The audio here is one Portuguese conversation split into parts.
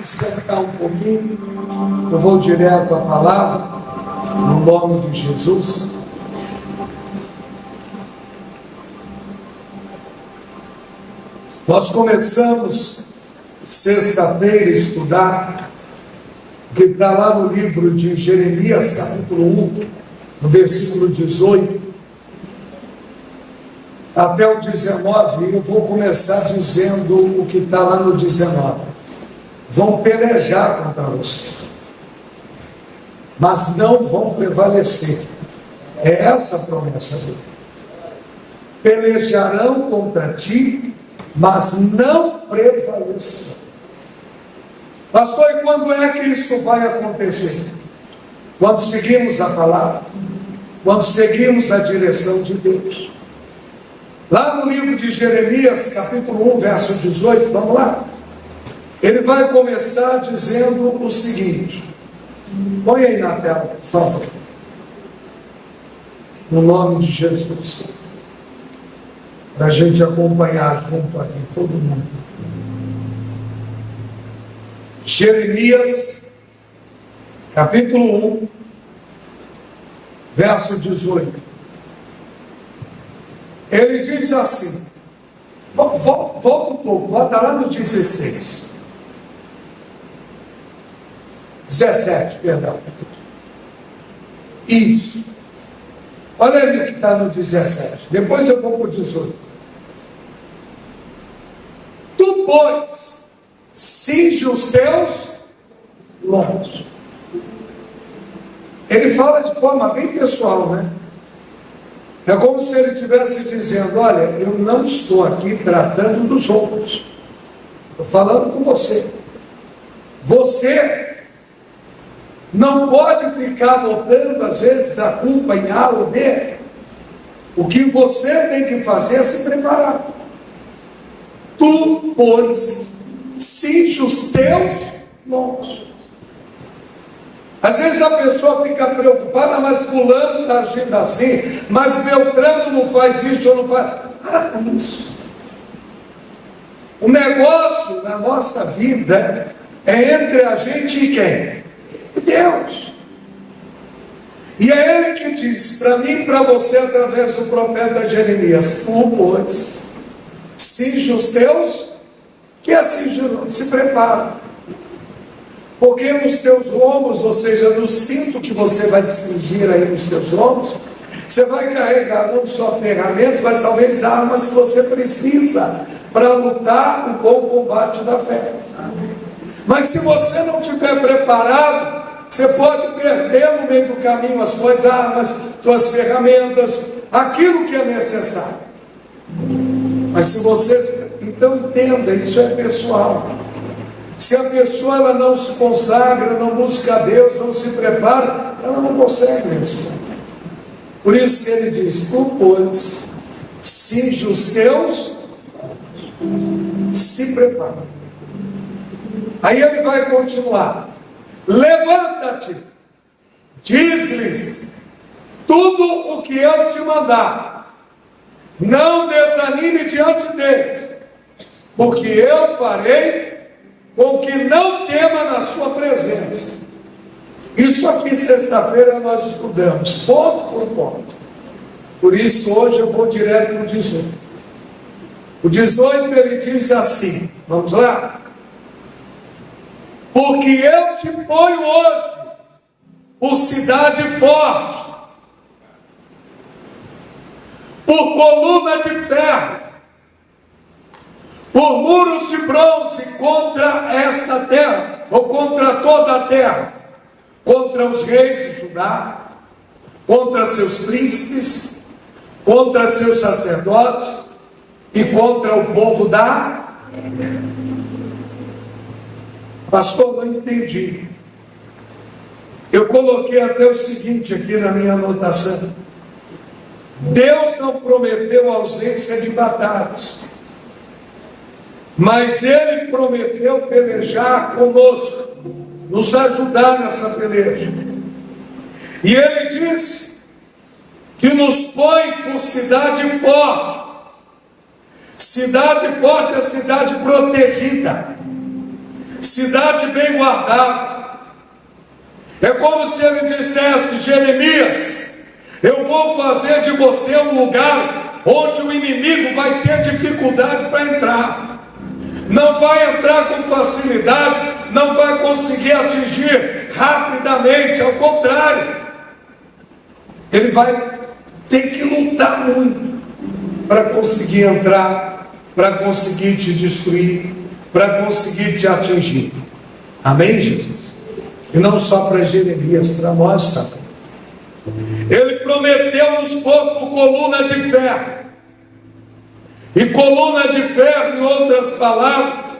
Sentar um pouquinho, eu vou direto à palavra, no nome de Jesus. Nós começamos sexta-feira a estudar, que está lá no livro de Jeremias, capítulo 1, no versículo 18, até o 19, e eu vou começar dizendo o que está lá no 19. Vão pelejar contra você, mas não vão prevalecer. É essa a promessa dele. Pelejarão contra ti, mas não prevalecerão. Pastor, e quando é que isso vai acontecer? Quando seguimos a palavra, quando seguimos a direção de Deus. Lá no livro de Jeremias, capítulo 1, verso 18, vamos lá. Ele vai começar dizendo o seguinte, põe aí na tela, por favor, no nome de Jesus, para a gente acompanhar junto aqui, todo mundo. Jeremias, capítulo 1, verso 18. Ele diz assim, volta um pouco, bota lá no 16. 17, perdão. Isso. Olha ali o que está no 17. Depois eu vou para o 18. Tu, pois, cinge os teus lombos. Ele fala de forma bem pessoal, né? É como se ele estivesse dizendo, olha, eu não estou aqui tratando dos outros. Estou falando com você. Você não pode ficar botando, às vezes, a culpa em A ou B. O que você tem que fazer é se preparar. Tu, pois, cinge os teus lombos. Às vezes a pessoa fica preocupada, mas fulano está agindo assim, mas Beltrano não faz isso ou não faz. Para com isso. O negócio na nossa vida é entre a gente e quem? Deus. E é Ele que diz para mim e para você, através do profeta Jeremias: tu, pois, cinge os teus, que assim se prepara. Porque nos teus lombos, ou seja, no cinto que você vai cingir aí nos teus lombos, você vai carregar não só ferramentas, mas talvez armas que você precisa para lutar o bom combate da fé. Mas se você não estiver preparado, você pode perder no meio do caminho as suas armas, suas ferramentas, aquilo que é necessário. Mas se você, então entenda, isso é pessoal. Se a pessoa ela não se consagra, não busca a Deus, não se prepara, ela não consegue isso. Por isso que ele diz: tu, pois, cinge os teus, se prepara. Aí ele vai continuar: levanta-te, diz-lhes tudo o que eu te mandar, não desanime diante deles, porque eu farei com que não tema na sua presença. Isso aqui sexta-feira nós estudamos, ponto por ponto. Por isso hoje eu vou direto no 18. O 18 ele diz assim, vamos lá? Porque eu te ponho hoje por cidade forte, por coluna de ferro, por muros de bronze contra essa terra, ou contra toda a terra, contra os reis de Judá, contra seus príncipes, contra seus sacerdotes e contra o povo da terra. Pastor, não entendi. Eu coloquei até o seguinte aqui na minha anotação: Deus não prometeu ausência de batalhas, mas Ele prometeu pelejar conosco, nos ajudar nessa peleja. E Ele disse que nos põe por cidade forte. Cidade forte é cidade protegida, cidade bem guardada. É como se Ele dissesse: Jeremias, eu vou fazer de você um lugar onde o inimigo vai ter dificuldade para entrar. Não vai entrar com facilidade, não vai conseguir atingir rapidamente, ao contrário, ele vai ter que lutar muito para conseguir entrar, para conseguir te destruir, para conseguir te atingir. Amém, Jesus? E não só para Jeremias, para nós também. Ele prometeu nos pôr por coluna de ferro. E coluna de ferro, em outras palavras,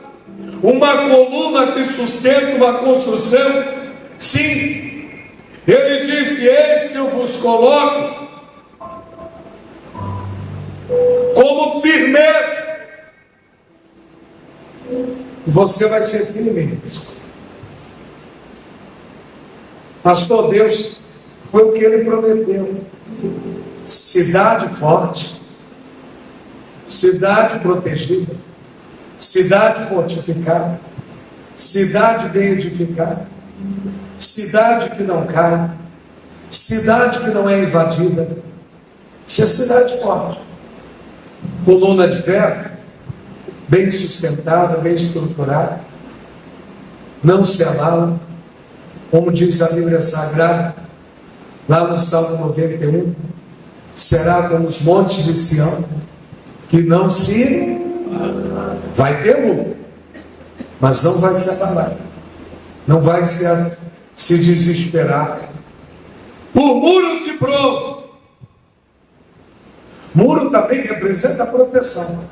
uma coluna que sustenta uma construção. Sim, ele disse: eis que eu vos coloco como firmeza, e você vai ser firme mesmo. Pastor, Deus, foi o que Ele prometeu: cidade forte, cidade protegida, cidade fortificada, cidade bem edificada, cidade que não cai, cidade que não é invadida. Isso é cidade forte, coluna de ferro, bem sustentada, bem estruturada, não se abala, como diz a Bíblia Sagrada, lá no Salmo 91, será como os montes de Sião, que não se vai ter luta, mas não vai se abalar, não vai se desesperar. Por muros de bronze. Muro também representa a proteção.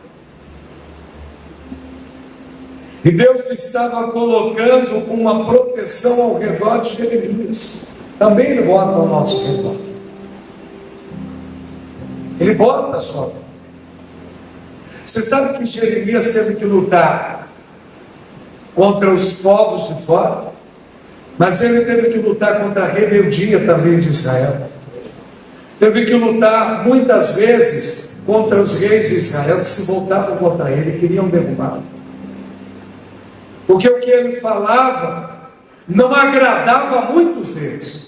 E Deus estava colocando uma proteção ao redor de Jeremias. Também Ele bota ao nosso redor. Ele bota só. Você sabe que Jeremias teve que lutar contra os povos de fora, mas ele teve que lutar contra a rebeldia também de Israel. Teve que lutar muitas vezes contra os reis de Israel que se voltavam contra ele, queriam derrubá-lo. Porque o que ele falava não agradava a muitos deles,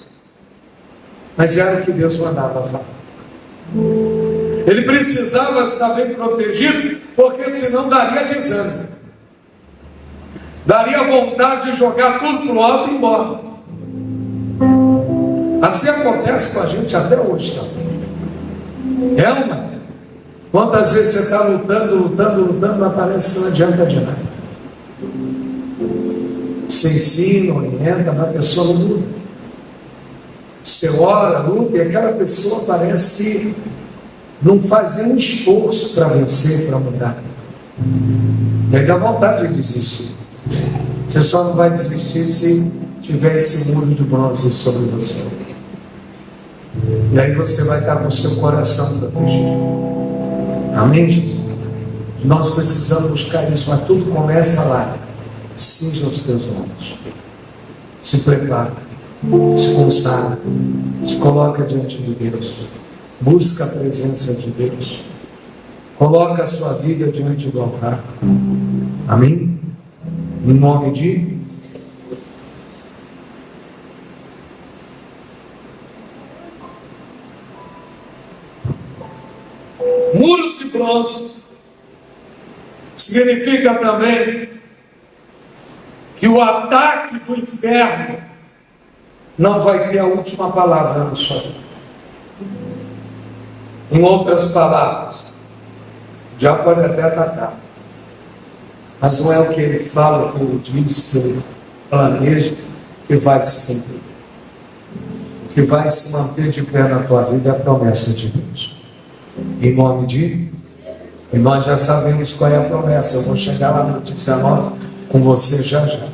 mas era o que Deus mandava falar. Ele precisava estar bem protegido, porque senão daria desânimo, daria vontade de jogar tudo para o alto e ir embora. Assim acontece com a gente até hoje também. É uma. Quantas vezes você está lutando, mas parece que não adianta de nada. Você ensina, orienta, mas a pessoa não muda. Você ora, luta, e aquela pessoa parece que não faz nenhum esforço para vencer, para mudar. E aí dá vontade de desistir. Você só não vai desistir se tiver esse muro de bronze sobre você. E aí você vai estar com o seu coração protegido. Amém, gente? Nós precisamos buscar isso, mas tudo começa lá. Cinja os teus olhos. Se prepara. Se consagra. Se coloca diante de Deus. Busca a presença de Deus. Coloca a sua vida diante do altar. Amém? Em nome de muros de bronze significa também que o ataque do inferno não vai ter a última palavra na sua vida. Em outras palavras, já pode até atacar, mas não é o que ele fala, o que ele diz, que ele planeja, que vai se cumprir. O que vai se manter de pé na tua vida é a promessa de Deus. Em nome de... E nós já sabemos qual é a promessa. Eu vou chegar lá no 19 com você já já.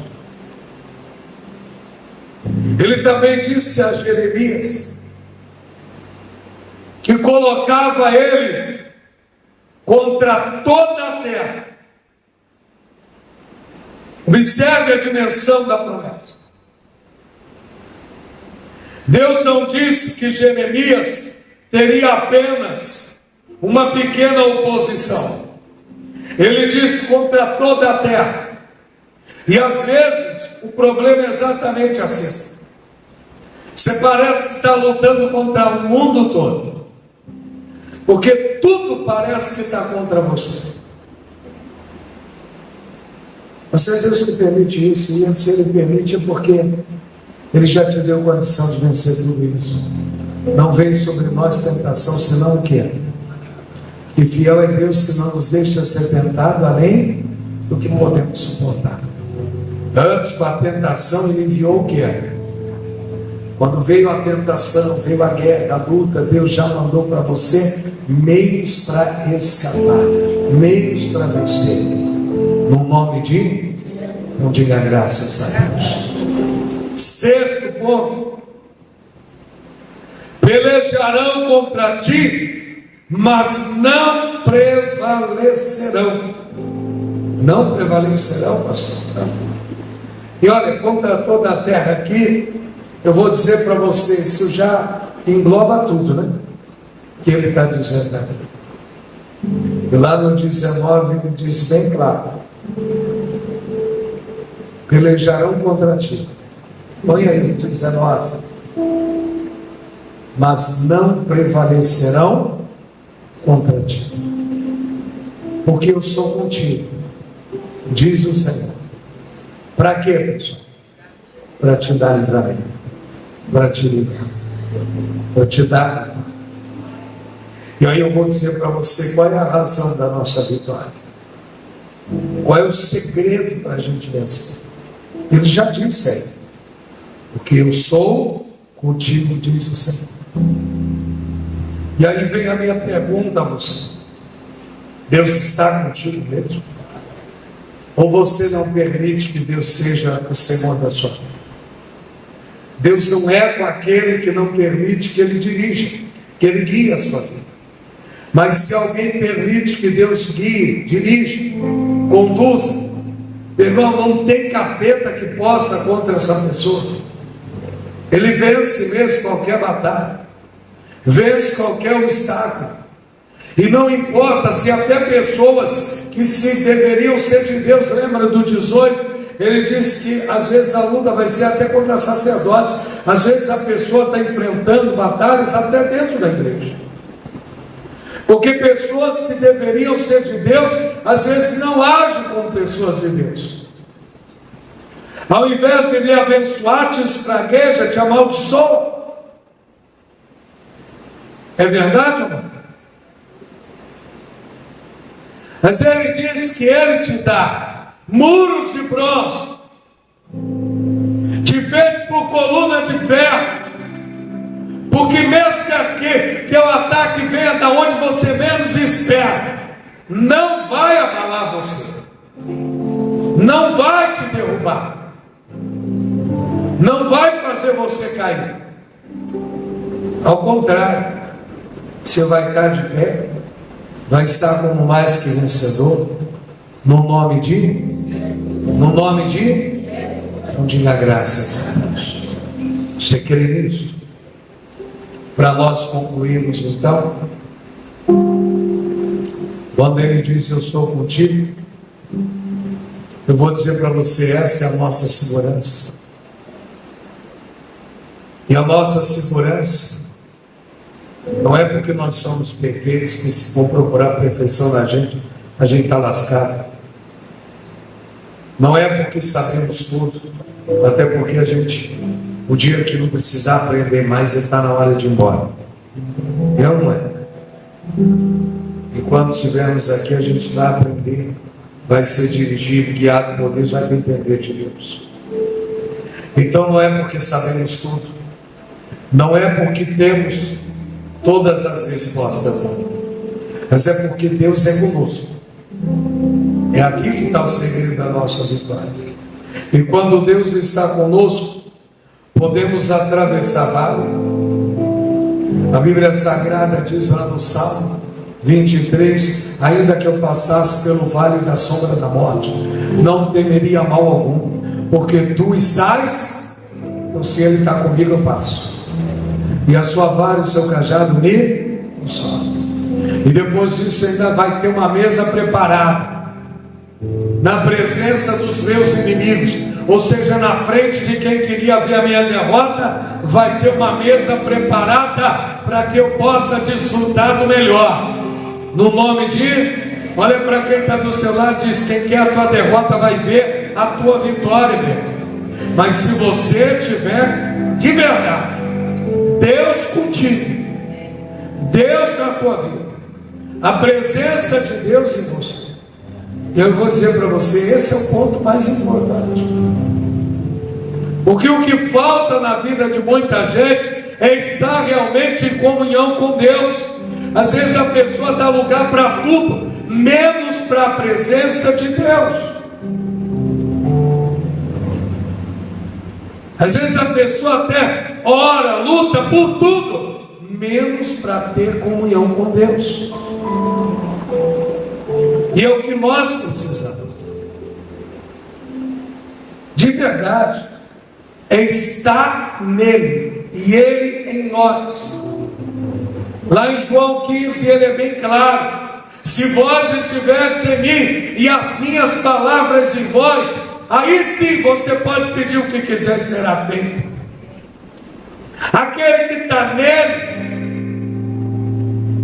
Ele também disse a Jeremias que colocava ele contra toda a terra. Observe a dimensão da promessa. Deus não disse que Jeremias teria apenas uma pequena oposição. Ele disse contra toda a terra. E às vezes o problema é exatamente assim. Você parece que está lutando contra o mundo todo, porque tudo parece que está contra você. Mas se é Deus que permite isso, e se Ele permite é porque Ele já te deu condição de vencer tudo isso. Não veio sobre nós tentação, senão o quê? Que fiel é Deus que não nos deixa ser tentado além do que podemos suportar. Antes da tentação, Ele enviou o quê? Quando veio a tentação, veio a guerra, a luta, Deus já mandou para você meios para escapar, meios para vencer. No nome de... Não diga graças a Deus. Sexto ponto. Pelejarão contra ti, mas não prevalecerão. Não prevalecerão, pastor? Não. E olha, contra toda a terra aqui, eu vou dizer para vocês, isso já engloba tudo, né? Que ele está dizendo aqui. E lá no 19 ele diz bem claro: pelejarão contra ti. Põe aí 19. Mas não prevalecerão contra ti, porque eu sou contigo, diz o Senhor. Para quê, pessoal? Para te dar livramento, para te livrar, para te dar. E aí eu vou dizer para você qual é a razão da nossa vitória, qual é o segredo para a gente vencer. Ele já disse aí: porque eu sou contigo, diz o Senhor. E aí vem a minha pergunta a você: Deus está contigo mesmo? Ou você não permite que Deus seja o Senhor da sua vida? Deus não é com aquele que não permite que Ele dirija, que Ele guie a sua vida. Mas se alguém permite que Deus guie, dirija, conduza, irmão, não tem capeta que possa contra essa pessoa. Ele vence mesmo qualquer batalha, vence qualquer obstáculo. E não importa se até pessoas que se deveriam ser de Deus, lembra do 18? Ele diz que às vezes a luta vai ser até contra sacerdotes. Às vezes a pessoa está enfrentando batalhas até dentro da igreja. Porque pessoas que deveriam ser de Deus, às vezes não agem como pessoas de Deus. Ao invés de lhe abençoar, te espragueja, te amaldiçoa. É verdade, irmão? Mas ele diz que ele te dá muros de bronze, te fez por coluna de ferro, porque mesmo que o ataque venha da onde você menos espera, não vai abalar você, não vai te derrubar, não vai fazer você cair. Ao contrário, você vai estar de pé, vai estar como mais que vencedor, no nome de, não diga graças a Deus. Você crê nisso? Para nós concluirmos então, quando ele diz eu sou contigo, eu vou dizer para você, essa é a nossa segurança. E a nossa segurança não é porque nós somos perfeitos que se for procurar a perfeição na gente, a gente está lascado. Não é porque sabemos tudo, até porque a gente, o dia que não precisar aprender mais, está na hora de ir embora. Eu não é. E quando estivermos aqui, a gente vai aprender, vai ser dirigido, guiado por Deus, vai depender de Deus. Então não é porque sabemos tudo, não é porque temos todas as respostas, não. Mas é porque Deus é conosco. É aqui que está o segredo da nossa vitória. E quando Deus está conosco, podemos atravessar vale. A Bíblia Sagrada diz lá no Salmo 23, ainda que eu passasse pelo vale da sombra da morte, não temeria mal algum, porque tu estás, então se ele está comigo eu passo. E a sua vara e o seu cajado me consolam. E depois disso ainda vai ter uma mesa preparada na presença dos meus inimigos, ou seja, na frente de quem queria ver a minha derrota, vai ter uma mesa preparada para que eu possa desfrutar do melhor. No nome de, olha para quem está do seu lado, diz, quem quer a tua derrota vai ver a tua vitória, meu. Mas se você tiver de verdade Deus contigo, Deus na tua vida, a presença de Deus em você, eu vou dizer para você, esse é o ponto mais importante. Porque o que falta na vida de muita gente é estar realmente em comunhão com Deus. Às vezes a pessoa dá lugar para tudo, menos para a presença de Deus. Às vezes a pessoa até ora, luta por tudo, menos para ter comunhão com Deus. E é o que nós precisamos, de verdade, é estar nele e ele em nós. Lá em João 15 ele é bem claro: se vós estiverdes em mim e as minhas palavras em vós, aí sim você pode pedir o que quiser, será feito. Aquele que está nele,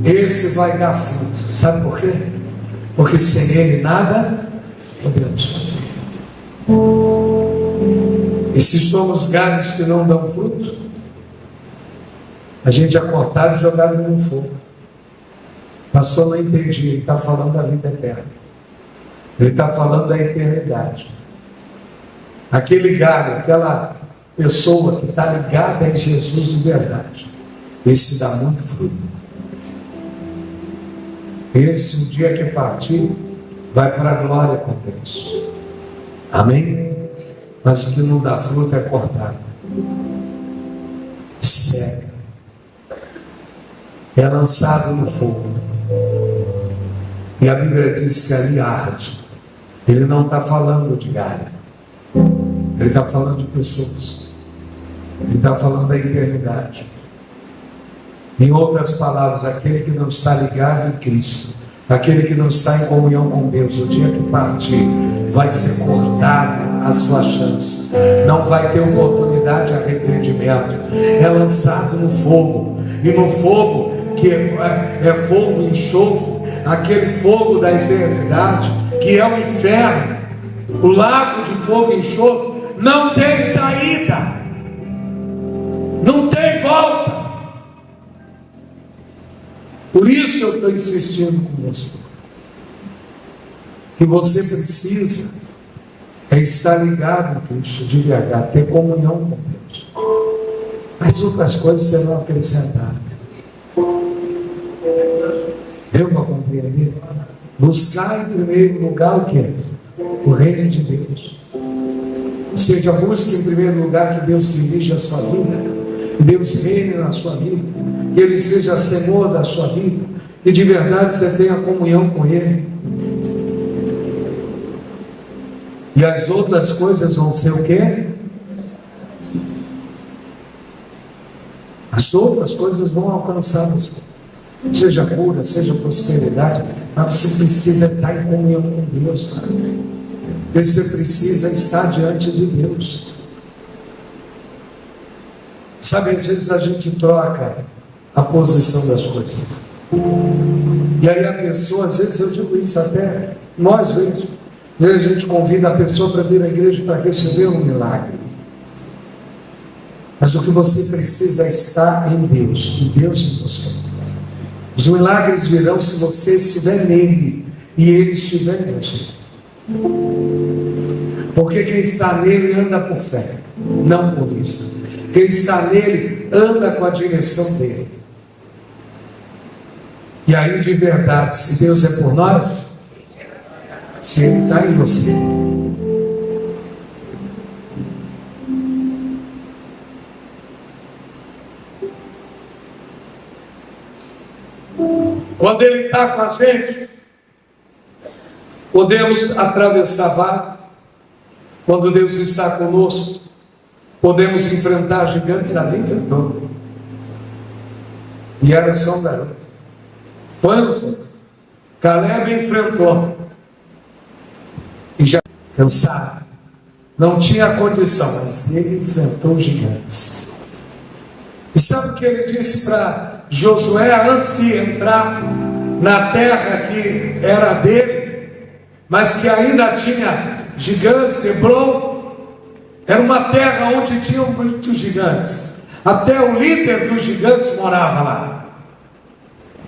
esse vai dar fruto. Sabe por quê? Porque sem ele nada podemos fazer. E se somos galhos que não dão fruto, a gente é cortado e jogado no fogo. Pastor, não entendi. Ele está falando da vida eterna, ele está falando da eternidade. Aquele galho, aquela pessoa que está ligada em Jesus de verdade, esse dá muito fruto. Esse, o dia que partir, vai para a glória com Deus. Amém? Mas o que não dá fruto é cortado, seca, é lançado no fogo. E a Bíblia diz que ali arde. Ele não está falando de galho. Ele está falando de pessoas. Ele está falando da eternidade. Em outras palavras, aquele que não está ligado em Cristo, aquele que não está em comunhão com Deus, o dia que partir, vai ser cortada a sua chance. Não vai ter oportunidade de arrependimento. É lançado no fogo. E no fogo, que é fogo e enxofre, aquele fogo da eternidade, que é o inferno, o lago de fogo e enxofre, não tem saída, não tem volta. Por isso eu estou insistindo com você, que você precisa estar ligado em Cristo de verdade, ter comunhão com Deus. As outras coisas serão acrescentadas. Deu para compreender? Buscar em primeiro lugar o que é? O reino de Deus. Ou seja, busque em primeiro lugar que Deus dirija a sua vida, que Deus reine na sua vida, que Ele seja Senhor da sua vida, e de verdade você tenha comunhão com Ele. E as outras coisas vão ser o quê? As outras coisas vão alcançar você. Seja cura, seja prosperidade, mas você precisa estar em comunhão com Deus, cara. Você precisa estar diante de Deus. Sabe, às vezes a gente troca a posição das coisas. E aí a pessoa, às vezes eu digo isso até nós mesmos, às vezes a gente convida a pessoa para vir à igreja para receber um milagre. Mas o que você precisa é estar em Deus, e Deus em você. Os milagres virão se você estiver nele e ele estiver em você. Porque quem está nele anda por fé, não por vista. Quem está nele anda com a direção dele. E aí, de verdade, se Deus é por nós, se Ele está em você, quando Ele está com a gente, podemos atravessar vale. Quando Deus está conosco, podemos enfrentar gigantes. Ali enfrentou. E era só um garoto. Foi ou não foi? Caleb enfrentou. E já cansado. Não tinha condição, mas ele enfrentou os gigantes. E sabe o que ele disse para Josué antes de entrar na terra que era dele, mas que ainda tinha gigantes? Hebron era uma terra onde tinham muitos gigantes. Até o líder dos gigantes morava lá.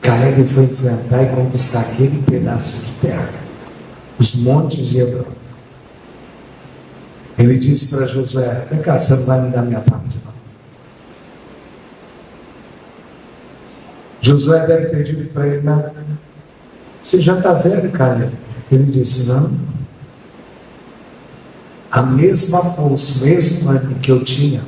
Caleb foi enfrentar e conquistar aquele pedaço de terra, os montes de Hebron. Ele disse para Josué: vem cá, você não vai me dar minha parte, não. Josué deve ter dito para ele: não, você já está velho, Caleb. Ele disse: não. A mesma força, o mesmo ânimo que eu tinha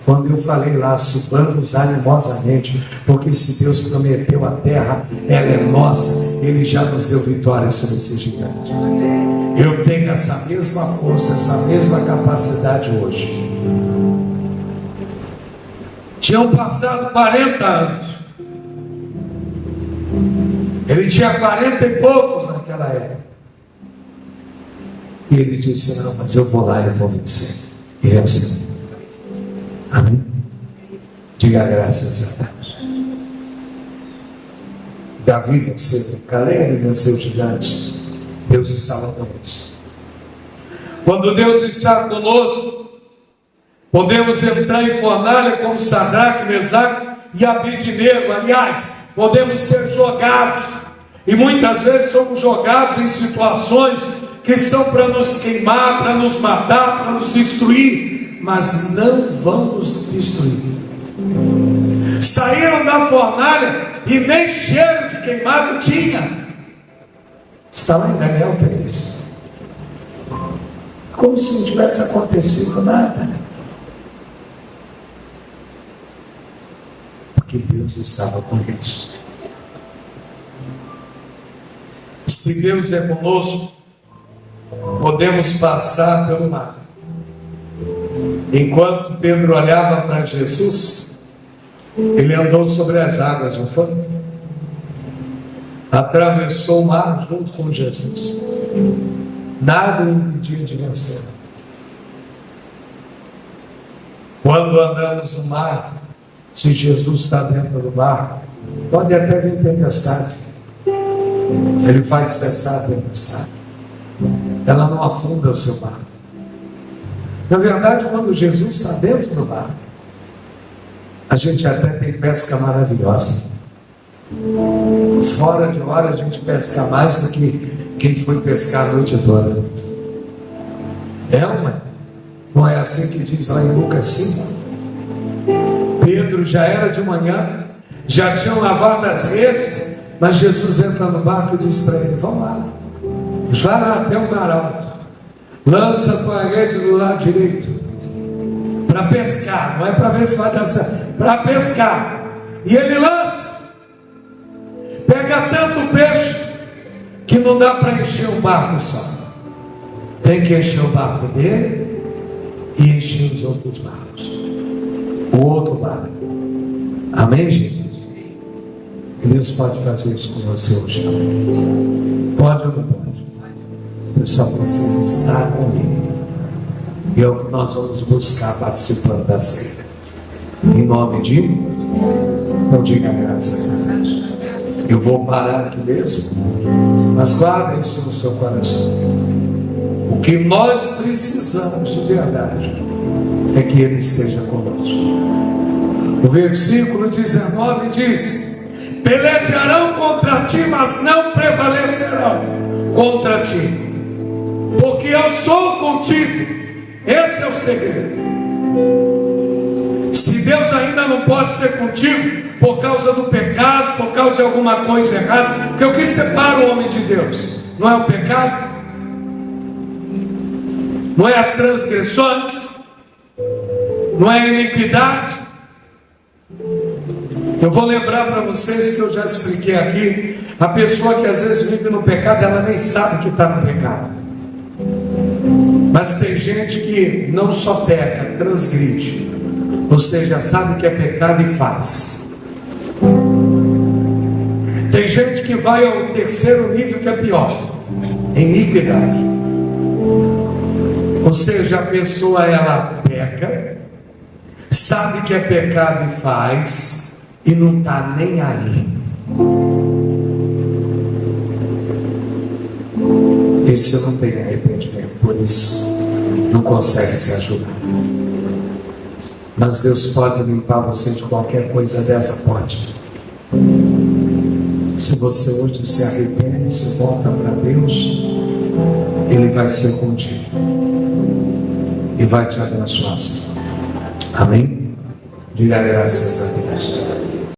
quando eu falei lá, subamos animosamente, porque se Deus prometeu a terra, ela é nossa, Ele já nos deu vitória sobre esse gigante. Eu tenho essa mesma força, essa mesma capacidade hoje. Tinham passado 40 anos. Ele tinha 40 e poucos naquela época. E ele disse: não, mas eu vou lá e eu vou vencer. E venceu. Amém? Diga graças a Deus. Davi venceu, Caleb venceu os gigantes. Deus estava com eles. Quando Deus está conosco, podemos entrar em fornalha como Sadraque, Mesaque e Abednego. Aliás, podemos ser jogados. E muitas vezes somos jogados em situações que são para nos queimar, para nos matar, para nos destruir. Mas não vão nos destruir. Saíram da fornalha e nem cheiro de queimado tinha. Está lá em Daniel 3. Como se não tivesse acontecido nada. Porque Deus estava com eles. Se Deus é conosco, podemos passar pelo mar. Enquanto Pedro olhava para Jesus, ele andou sobre as águas, não foi? Atravessou o mar junto com Jesus. Nada o impedia de vencer. Quando andamos no mar, se Jesus está dentro do mar, pode até vir tempestade. Ele faz cessar a tempestade. Ela não afunda o seu barco. Na verdade, quando Jesus está dentro do barco, a gente até tem pesca maravilhosa. Fora de hora a gente pesca mais do que quem foi pescar a noite toda. Não é assim que diz lá em Lucas 5? Pedro já era de manhã, já tinham lavado as redes, mas Jesus entra no barco e diz para ele: vamos lá, vai lá até o mar alto, lança a tua rede do lado direito, para pescar, não é para ver se vai dar certo, para pescar. E ele lança, pega tanto peixe que não dá para encher um barco só, tem que encher o barco dele e encher os outros barcos, o outro barco. Amém, Jesus? E Deus pode fazer isso com você hoje também. Pode ou não pode? Você só precisa estar com Ele. E é o que nós vamos buscar participando da ceia. Em nome de... Não diga graças a Deus. Eu vou parar aqui mesmo, mas guarda isso no seu coração. O que nós precisamos de verdade é que Ele esteja conosco. O versículo 19 diz: pelejarão contra ti, mas não prevalecerão contra ti, porque eu sou contigo. Esse é o segredo. Se Deus ainda não pode ser contigo por causa do pecado, por causa de alguma coisa errada, porque o que separa o homem de Deus não é o pecado, não é as transgressões, não é a iniquidade. Eu vou lembrar para vocês que eu já expliquei aqui: a pessoa que às vezes vive no pecado, ela nem sabe que está no pecado. Mas tem gente que não só peca, transgride, ou seja, sabe que é pecado e faz. Tem gente que vai ao terceiro nível, que é pior, iniquidade. Ou seja, a pessoa, ela peca, sabe que é pecado e faz, e não está nem aí. Esse não tem arrependimento, por isso não consegue se ajudar. Mas Deus pode limpar você de qualquer coisa dessa, pode. Se você hoje se arrepende, se volta para Deus, Ele vai ser contigo e vai te abençoar. Amém? Diga graças a Deus.